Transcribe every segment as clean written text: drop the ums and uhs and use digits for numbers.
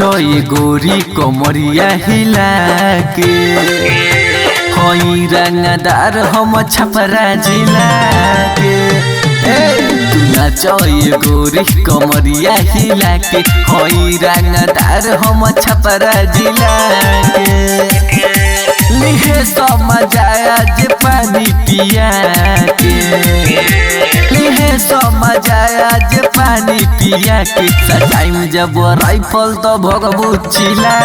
नाचो ये गोरी कोमरिया हिला के होई रंगदार हम छपरा जिला के। तू नाचो ये गोरी कोमरिया हिला के होई रंगदार हम छपरा जिला के। लिहे तो मजाया जे पानी पिया के, लिहे तो मजाया जे पानी पिया के। सजाई जब राइफल तो भगबू चिल्ला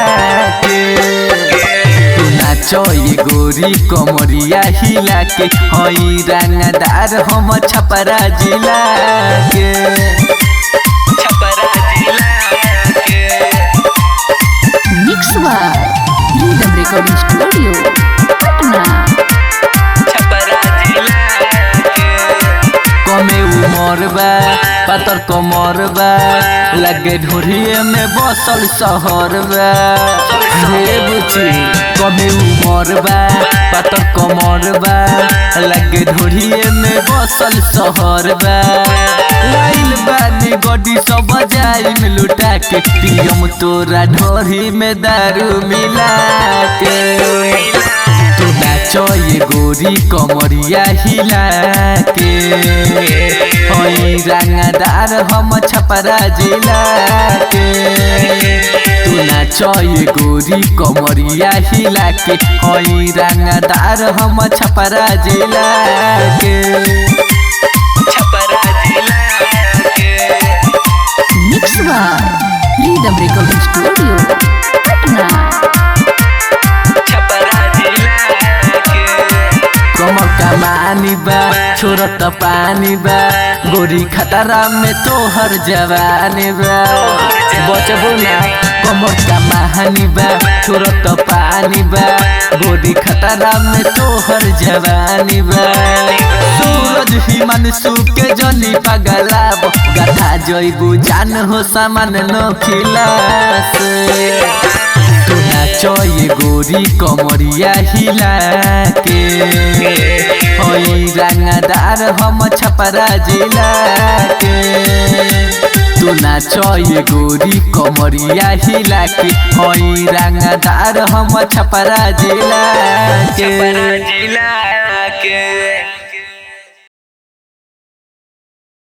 के। तू नाचो ये गोरी कोमरिया हिला के होई रंगदार हम छपरा जिला के। छपरा जिला के। Mix by rhythm recording studio Patna. Chhapra जिला के। कमे उमर बा पातर कमर बा लगे ढोरिए में बसल शहर बा। हे बुची कमे उमर बा पातर कमर बा लगे ढोरिए में बसल शहर बा। लाइल बानी गड्डी सब जाई में लुटा के पियम तोरा ढोरी में दारू मिला के। तू नाचो ये गोरी कोमरिया हिला के होई रंगदार हम छपरा जिला के। तू नाचो ये गोरी कोमरिया हिला के होई रंगदार हम छपरा जिला के। छपरा जिला के। Mix by rhythm recording studio Patna. कमर कमानी बा छोरत पानी बा गोरी खतरा में तोहर जवानी बा। बचबो ना कमर कमानी बा छोरत पानी बा गोरी खतरा में तोहर जवानी बा। सूरज हिमांशु के जनी पगलाब गधा जइबू जान हो सामान नो खिलास। तू नाचो ये गोरी कोमरिया हिला के होई रंगदार हम छपरा जिला के। तू नाचो ये गोरी कोमरिया हिला के होई रंगदार हम छपरा जिला के।